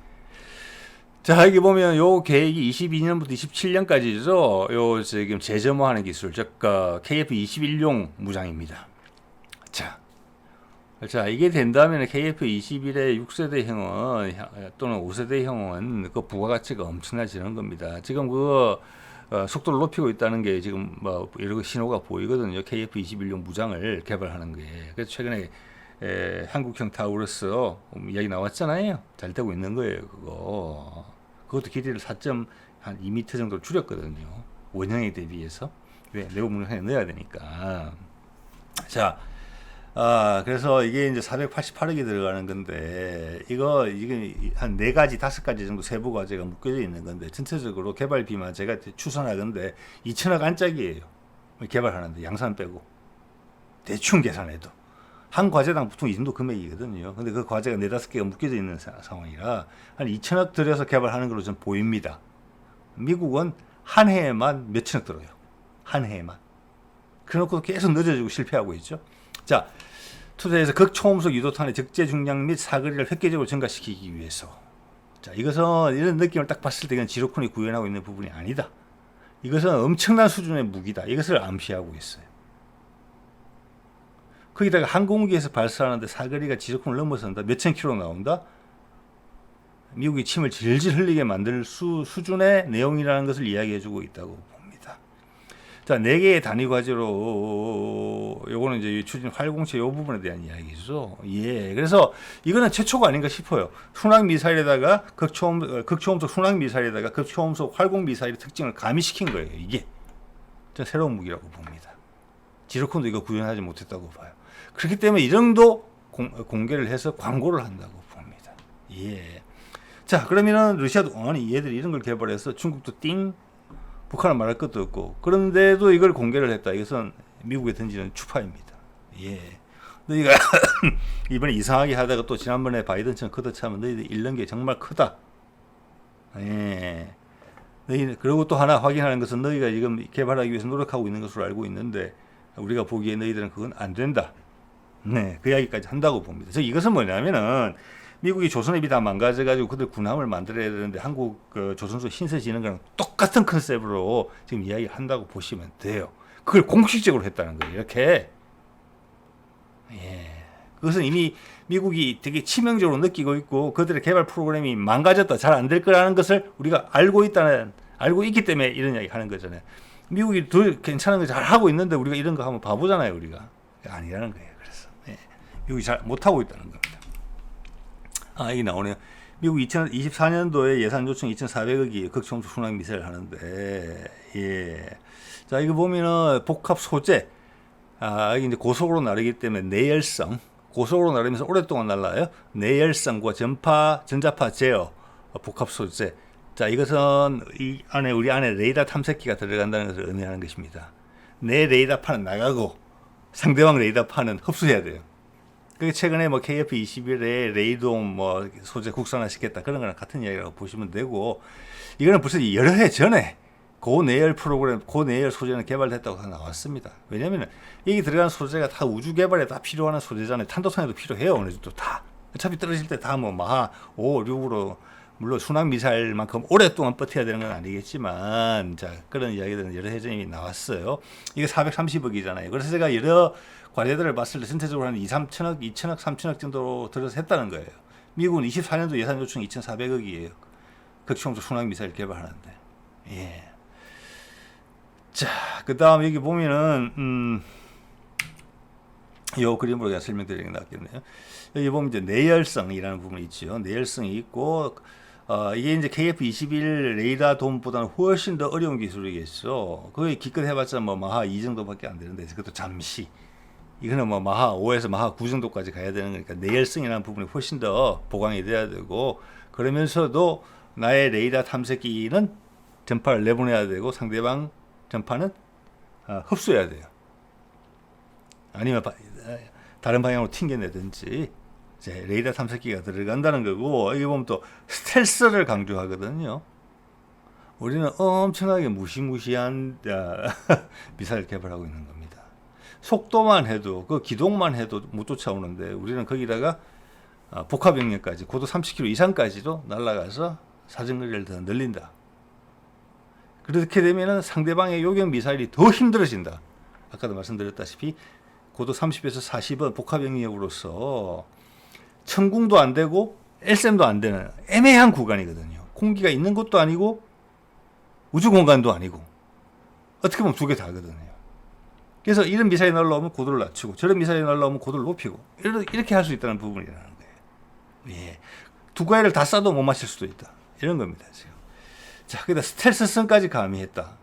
자, 여기 보면 요 계획이 22년부터 27년까지죠. 요 지금 재점화하는 기술, 즉 KF-21용 무장입니다. 자, 이게 된다면 KF-21의 6세대형은 또는 5세대형은 그 부가가치가 엄청나지는 겁니다. 지금 속도를 높이고 있다는 게 지금 뭐 여러 신호가 보이거든요. KF-21용 무장을 개발하는 게. 그래서 최근에 한국형 타우러스 이야기 나왔잖아요. 잘 되고 있는 거예요. 그것도 길이를 4.2m 정도 줄였거든요. 원형에 대비해서. 왜? 내부 문양에 넣어야 되니까. 자, 그래서 이게 이제 488억이 들어가는 건데, 이게 한 4가지, 5가지 정도 세부 과제가 묶여져 있는 건데, 전체적으로 개발비만 제가 추산하건데, 2천억 안짝이에요. 개발하는데, 양산 빼고. 대충 계산해도. 한 과제당 보통 이 정도 금액이거든요. 근데 그 과제가 4-5개가 묶여져 있는 상황이라 한 2천억 들여서 개발하는 걸로 좀 보입니다. 미국은 한 해에만 몇천억 들어요. 한 해에만. 그래놓고 계속 늦어지고 실패하고 있죠. 자, 투자에서 극초음속 유도탄의 적재 중량 및 사거리를 획기적으로 증가시키기 위해서. 자, 이것은 이런 느낌을 딱 봤을 때 이건 지로콘이 구현하고 있는 부분이 아니다. 이것은 엄청난 수준의 무기다. 이것을 암시하고 있어요. 거기다가 항공기에서 발사하는데 사거리가 지로콘을 넘어선다. 몇천 킬로 나온다. 미국이 침을 질질 흘리게 만들 수준의 내용이라는 것을 이야기해주고 있다고 봅니다. 자, 4개의 단위 과제로 요거는 이제 추진 활공체 요 부분에 대한 이야기죠. 그래서 이거는 최초가 아닌가 싶어요. 순항 미사일에다가 극초음속 순항 미사일에다가 극초음속 활공 미사일의 특징을 가미시킨 거예요. 이게 전 새로운 무기라고 봅니다. 지로콘도 이거 구현하지 못했다고 봐요. 그렇기 때문에 이 정도 공개를 해서 광고를 한다고 봅니다. 자, 그러면은 러시아도 아니 얘들이 이런 걸 개발해서 중국도 띵, 북한은 말할 것도 없고 그런데도 이걸 공개를 했다. 이것은 미국에 던지는 추파입니다. 너희가 이번에 이상하게 하다가 또 지난번에 바이든처럼 걷어차면 너희들 잃는 게 정말 크다. 그리고 또 하나 확인하는 것은 너희가 지금 개발하기 위해서 노력하고 있는 것으로 알고 있는데 우리가 보기에 너희들은 그건 안 된다. 네, 그 이야기까지 한다고 봅니다. 즉 이것은 뭐냐면은 미국이 조선업이 다 망가져가지고 그들 군함을 만들어야 되는데 한국 조선소 신세 지는 거랑 똑같은 컨셉으로 지금 이야기를 한다고 보시면 돼요. 그걸 공식적으로 했다는 거예요. 이렇게. 예. 그것은 이미 미국이 되게 치명적으로 느끼고 있고 그들의 개발 프로그램이 망가졌다, 잘 안 될 거라는 것을 우리가 알고 있기 때문에 이런 이야기 하는 거잖아요. 미국이 더 괜찮은 거 잘 하고 있는데 우리가 이런 거 하면 바보잖아요, 우리가. 아니라는 거예요. 그래서 예. 미국이 잘 못하고 있다는 겁니다. 여기 나오네요. 미국 2024년도에 예산 요청 2,400억이 극초음속 순항 미사일 하는데, 예. 자, 이거 보면은 복합 소재, 이게 이제 고속으로 나르기 때문에 내열성, 고속으로 나르면서 오랫동안 날라요. 내열성과 전자파 제어, 복합 소재. 자, 이것은 우리 안에 레이더 탐색기가 들어간다는 것을 의미하는 것입니다. 내 레이더판은 나가고 상대방 레이더판은 흡수해야 돼요. 그게 최근에 뭐 KF-21에 레이돔 뭐 소재 국산화시켰다 그런 거랑 같은 이야기라고 보시면 되고, 이거는 벌써 여러 해 전에 고내열 프로그램, 고내열 소재는 개발됐다고 나왔습니다. 왜냐면은 여기 들어가는 소재가 다 우주 개발에 다 필요한 소재잖아요. 탄도탄에도 필요해요. 어느 정도 다. 어차피 떨어질 때 다 뭐 마하 5, 6으로 물론 순항 미사일만큼 오랫동안 버텨야 되는 건 아니겠지만, 자, 그런 이야기들은 여러 해 전에 나왔어요. 이게 430억이잖아요. 그래서 제가 여러 과제들을 봤을 때 전체적으로 한 2, 3천억, 2천억, 3천억 정도로 들어서 했다는 거예요. 미국은 24년도 예산 요청 2,400억이에요. 극초음속 순항 미사일 개발하는데. 예. 자, 그 다음 여기 보면은, 요 그림으로 제가 설명드리는 게 낫겠네요. 여기 보면 이제 내열성이라는 부분이 있죠. 내열성이 있고, 이게 이제 KF-21 레이더 돔보다는 훨씬 더 어려운 기술이겠죠. 거의 기껏 해봤자 뭐 마하 2 정도밖에 안 되는데, 그것도 잠시. 이거는 뭐 마하 5에서 마하 9 정도까지 가야 되는 거니까 내열성이라는 부분이 훨씬 더 보강이 돼야 되고, 그러면서도 나의 레이더 탐색기는 전파를 내보내야 되고 상대방 전파는 흡수해야 돼요. 아니면 다른 방향으로 튕겨내든지 이제 레이더 탐색기가 들어간다는 거고, 여기 보면 또 스텔스를 강조하거든요. 우리는 엄청나게 무시무시한 미사일 개발하고 있는 겁니다. 속도만 해도, 그 기동만 해도 못 쫓아오는데 우리는 거기다가 복합병력까지 고도 30km 이상까지도 날아가서 사정거리를 더 늘린다. 그렇게 되면은 상대방의 요격 미사일이 더 힘들어진다. 아까도 말씀드렸다시피 고도 30에서 40은 복합병력으로서 천궁도 안 되고 LSM도 안 되는 애매한 구간이거든요. 공기가 있는 것도 아니고 우주 공간도 아니고 어떻게 보면 두 개 다거든요. 그래서 이런 미사일이 날라오면 고도를 낮추고 저런 미사일이 날라오면 고도를 높이고 이렇게 할 수 있다는 부분이라는 거예요. 예. 두 가지를 다 쏴도 못 맞출 수도 있다. 이런 겁니다, 지금. 자, 거기다 스텔스성까지 가미했다.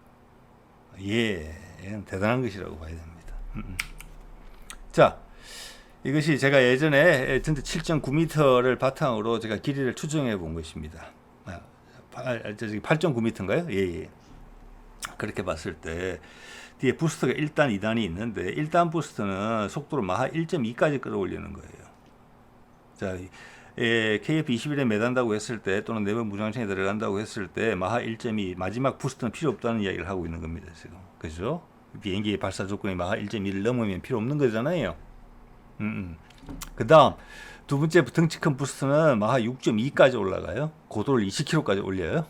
예, 이건 대단한 것이라고 봐야 됩니다. 자, 이것이 제가 예전에 전체 7.9m를 바탕으로 제가 길이를 추정해 본 것입니다. 8.9m인가요? 예, 예. 그렇게 봤을 때 뒤에 부스터가 1단, 2단이 있는데 1단 부스터는 속도를 마하 1.2까지 끌어올리는 거예요. 자, KF-21에 매단다고 했을 때 또는 내부 무장창에 들어간다고 했을 때 마하 1.2 마지막 부스터는 필요 없다는 이야기를 하고 있는 겁니다, 지금. 그죠? 비행기 발사 조건이 마하 1.2를 넘으면 필요 없는 거잖아요. 그 다음 두 번째 덩치 큰 부스터는 마하 6.2까지 올라가요. 고도를 20km까지 올려요.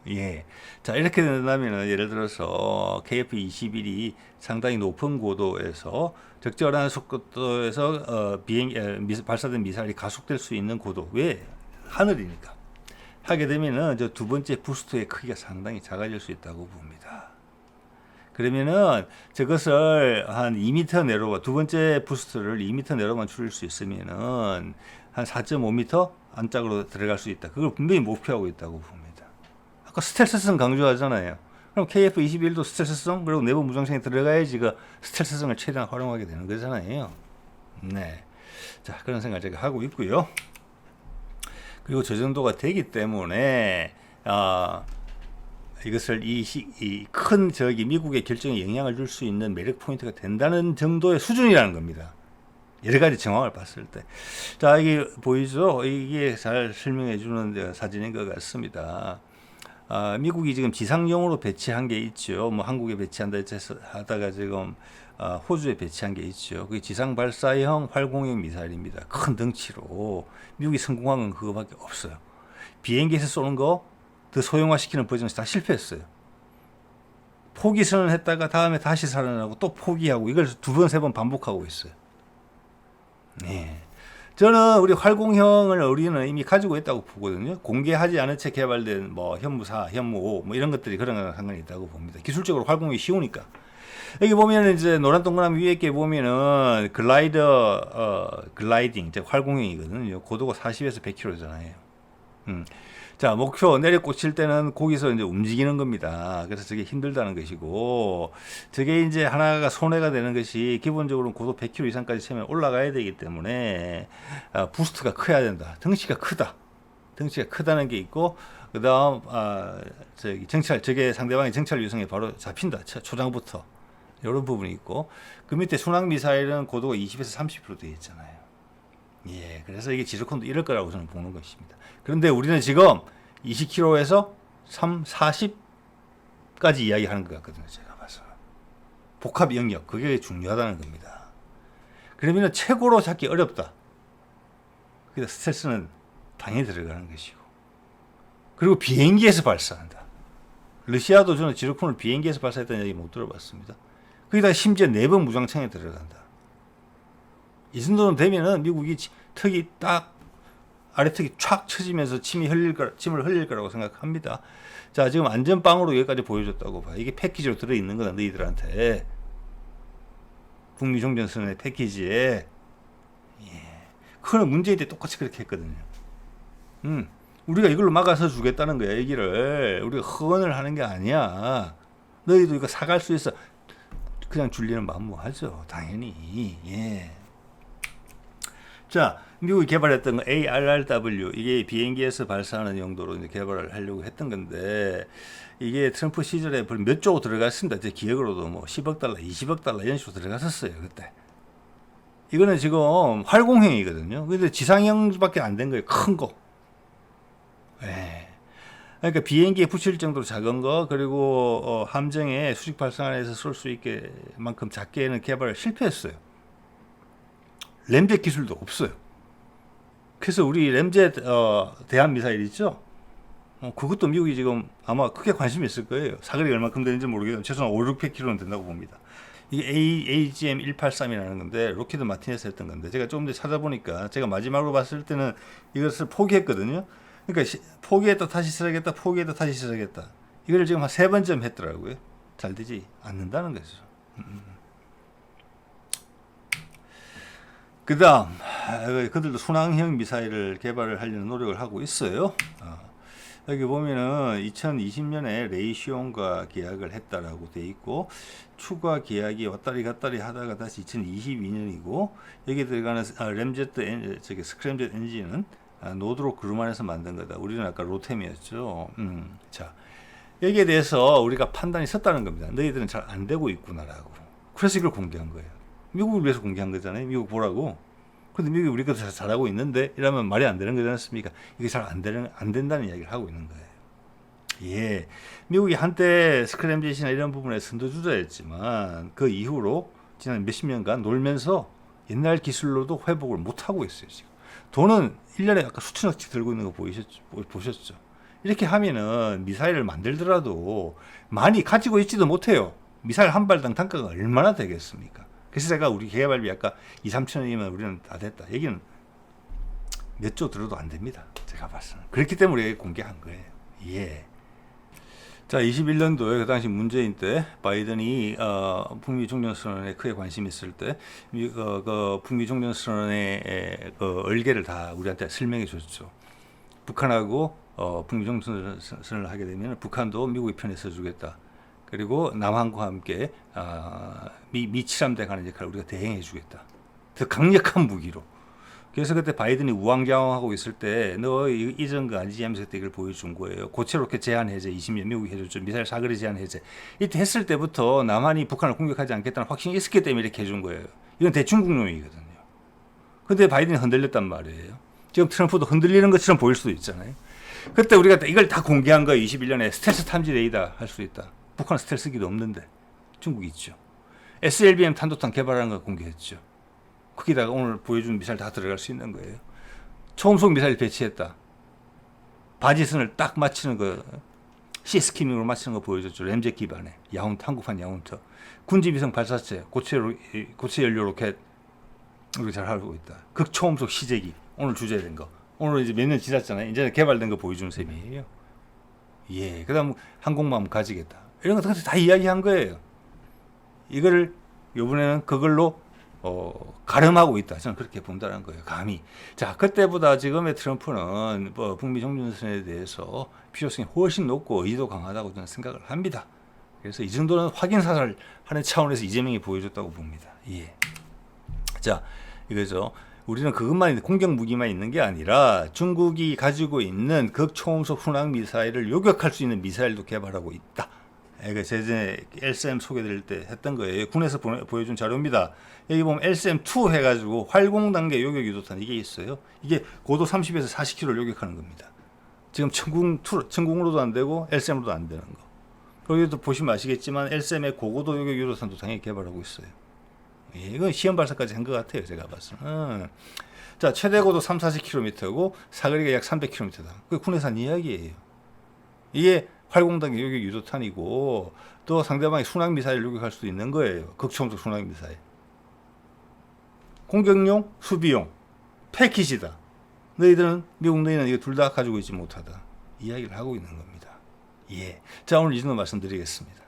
예. 자, 이렇게 된다면 예를 들어서 KF-21이 상당히 높은 고도에서 적절한 속도에서 발사된 미사일이 가속될 수 있는 고도, 왜? 하늘이니까 하게 되면은 저 두 번째 부스터의 크기가 상당히 작아질 수 있다고 봅니다. 그러면은 저것을 한 2m 내로, 두 번째 부스터를 2m 내로만 줄일 수 있으면은 한 4.5m 안짝으로 들어갈 수 있다. 그걸 분명히 목표하고 있다고 봅니다. 아까 스텔스성 강조하잖아요. 그럼 KF-21도 스텔스성, 그리고 내부 무장창에 들어가야지 그 스텔스성을 최대한 활용하게 되는 거잖아요. 네. 자, 그런 생각을 제가 하고 있고요. 그리고 저 정도가 되기 때문에, 이것을 이 큰 미국의 결정에 영향을 줄 수 있는 매력 포인트가 된다는 정도의 수준이라는 겁니다. 여러 가지 정황을 봤을 때. 자, 이게 보이죠? 이게 잘 설명해 주는 사진인 것 같습니다. 미국이 지금 지상용으로 배치한 게 있죠. 뭐 한국에 배치한다 해서 하다가 지금 호주에 배치한 게 있죠. 그게 지상 발사형 활공형 미사일입니다. 큰 덩치로 미국이 성공한 건 그거밖에 없어요. 비행기에서 쏘는 거 더 소형화시키는 버전에서 다 실패했어요. 포기 선언했다가 다음에 다시 살아나고 또 포기하고 이걸 두 번, 세 번 반복하고 있어요. 네. 저는 우리 활공형을 우리는 이미 가지고 있다고 보거든요. 공개하지 않은 채 개발된 뭐 현무 4, 현무 5 뭐 이런 것들이 그런 거랑 상관이 있다고 봅니다. 기술적으로 활공이 쉬우니까. 여기 보면은 이제 노란 동그라미 위에 게 보면은 글라이딩, 이제 활공형이거든요. 고도가 40에서 100km잖아요. 자, 목표 내려 꽂힐 때는 거기서 이제 움직이는 겁니다. 그래서 저게 힘들다는 것이고, 저게 이제 하나가 손해가 되는 것이 기본적으로 고도 100km 이상까지 채면 올라가야 되기 때문에 부스트가 커야 된다. 덩치가 크다. 덩치가 크다는 게 있고, 그 다음, 저게 상대방의 정찰 유성에 바로 잡힌다. 초장부터. 이런 부분이 있고, 그 밑에 순항 미사일은 고도가 20에서 30km 되어 있잖아요. 예, 그래서 이게 지르콘도 이럴 거라고 저는 보는 것입니다. 그런데 우리는 지금 20km에서 40까지 이야기하는 것 같거든요. 제가 봐서. 복합 영역, 그게 중요하다는 겁니다. 그러면 최고로 잡기 어렵다. 그래서 스텔스는 당연히 들어가는 것이고. 그리고 비행기에서 발사한다. 러시아도 저는 지르콘을 비행기에서 발사했다는 얘기 못 들어봤습니다. 거기다가 심지어 4번 무장창에 들어간다. 이 정도는 되면은 미국이 턱이 딱 아래 턱이 촥 쳐지면서 침을 흘릴 거라고 생각합니다. 자, 지금 안전빵으로 여기까지 보여줬다고 봐요. 이게 패키지로 들어있는 거다, 너희들한테. 북미 종전선언의 패키지에. 예. 그거는 문재인 때 똑같이 그렇게 했거든요. 우리가 이걸로 막아서 주겠다는 거야, 얘기를. 우리가 허언을 하는 게 아니야. 너희도 이거 사갈 수 있어. 그냥 줄리는 만무하죠, 당연히. 예. 자, 미국이 개발했던 거 ARRW, 이게 비행기에서 발사하는 용도로 이제 개발을 하려고 했던 건데, 이게 트럼프 시절에 몇 조 들어갔습니다. 제 기억으로도 뭐 10억 달러, 20억 달러 이런 식으로 들어갔었어요, 그때. 이거는 지금 활공형이거든요. 근데 지상형밖에 안 된 거예요, 큰 거. 예. 그러니까 비행기에 붙일 정도로 작은 거, 그리고 함정에 수직 발사관에서 쏠 수 있게 만큼 작게는 개발을 실패했어요. 램젯 기술도 없어요. 그래서 우리 램젯 대한 미사일 있죠? 그것도 미국이 지금 아마 크게 관심이 있을 거예요. 사거리가 얼마큼 되는지 모르겠는데 최소한 5, 600km는 된다고 봅니다. 이게 AGM-183이라는 건데 로키드 마티네스 했던 건데, 제가 조금 전에 찾아보니까 제가 마지막으로 봤을 때는 이것을 포기했거든요. 그러니까 포기했다 다시 쓰라겠다, 포기했다 다시 쓰라겠다. 이걸 지금 한 3번쯤 했더라고요. 잘 되지 않는다는 거죠. 그 다음, 그들도 순항형 미사일을 개발을 하려는 노력을 하고 있어요. 여기 보면은 2020년에 레이시온과 계약을 했다라고 돼 있고, 추가 계약이 왔다리 갔다리 하다가 다시 2022년이고, 여기 들어가는 램젯 스크램젯 엔진은 노드로 그루만에서 만든 거다. 우리는 아까 로템이었죠. 자, 여기에 대해서 우리가 판단이 섰다는 겁니다. 너희들은 잘 안 되고 있구나라고. 그래서 이걸 공개한 거예요. 미국을 위해서 공개한 거잖아요. 미국 보라고. 근데 미국이 우리 것도 잘하고 있는데 이러면 말이 안 되는 거지 않습니까? 이게 잘 안 된다는 이야기를 하고 있는 거예요. 예. 미국이 한때 스크램젯이나 이런 부분에 선두주자였지만 그 이후로 지난 몇십 년간 놀면서 옛날 기술로도 회복을 못 하고 있어요, 지금. 돈은 1년에 아까 수천억씩 들고 있는 거 보셨죠? 이렇게 하면은 미사일을 만들더라도 많이 가지고 있지도 못해요. 미사일 한 발당 단가가 얼마나 되겠습니까? 그래서 제가 우리 개발비 아까 2, 3천원이면 우리는 다 됐다. 얘기는 몇 조 들어도 안 됩니다. 제가 봤어요. 그렇기 때문에 공개한 거예요. 예. 자, 21년도에 그 당시 문재인 때 바이든이 북미 종전선언에 크게 관심이 있을 때 북미 종전선언의 얼개를 다 우리한테 설명해 줬죠. 북한하고 북미 종전선언을 하게 되면 북한도 미국의 편에 서주겠다. 그리고 남한과 함께 미 칠함대 가는 역할을 우리가 대행해 주겠다. 더 강력한 무기로. 그래서 그때 바이든이 우왕좌왕하고 있을 때 너 이런 거 아니지 하면서 그때 이걸 보여준 거예요. 고체 로켓 제한 해제 20년 미국이 해줬죠. 미사일 사거리 제한 해제. 이때 했을 때부터 남한이 북한을 공격하지 않겠다는 확신이 있었기 때문에 이렇게 해준 거예요. 이건 대중국용이거든요. 근데 바이든이 흔들렸단 말이에요. 지금 트럼프도 흔들리는 것처럼 보일 수도 있잖아요. 그때 우리가 이걸 다 공개한 거예요. 21년에 스텔스 탐지 레이더 할 수 있다. 북한 스텔스기도 없는데 중국이 있죠. SLBM 탄도탄 개발하는 거 공개했죠. 거기다가 오늘 보여준 미사일 다 들어갈 수 있는 거예요. 초음속 미사일 배치했다. 바지선을 딱 맞추는 거, 시스키밍으로 맞추는 거 보여줬죠. 램젯 기반에 야운트, 한국판 야운트, 군지위성 발사체, 고체 연료 로켓 우리 잘 하고 있다. 극초음속 시제기 오늘 주제된 거. 오늘 이제 몇 년 지났잖아요. 이제 개발된 거 보여주는 셈이에요. 예, 그다음 항공모함 가지겠다. 이런 거 다 이야기한 거예요. 이거를 이번에는 그걸로 가름하고 있다. 저는 그렇게 본다는 거예요. 감히. 자, 그때보다 지금의 트럼프는 뭐 북미 정전선에 대해서 필요성이 훨씬 높고 의지도 강하다고 저는 생각을 합니다. 그래서 이 정도는 확인 사살하는 차원에서 이재명이 보여줬다고 봅니다. 예. 자, 이거죠. 우리는 그것만 공격 무기만 있는 게 아니라 중국이 가지고 있는 극초음속 순항 미사일을 요격할 수 있는 미사일도 개발하고 있다. 이거 제전에 LSM 소개드릴 때 했던 거예요. 군에서 보여준 자료입니다. 여기 보면 LSM2 해가지고 활공 단계 요격 유도탄 이게 있어요. 이게 고도 30에서 40km를 요격하는 겁니다. 지금 천궁으로도 안 되고 LSM으로도 안 되는 거. 거기도 보시면 아시겠지만 LSM의 고고도 요격 유도탄도 당연히 개발하고 있어요. 예, 이건 시험 발사까지 한 것 같아요. 제가 봐서는. 자, 최대 고도 30-40km고 사거리가 약 300km다. 그게 군에서 한 이야기예요. 이게 활공단계 요격 유도탄이고 또 상대방이 순항 미사일을 요격할 수도 있는 거예요. 극초음속 순항 미사일. 공격용, 수비용, 패키지다. 너희들은 미국 너희는 이거 둘 다 가지고 있지 못하다. 이야기를 하고 있는 겁니다. 예. 자, 오늘 이 정도 말씀드리겠습니다.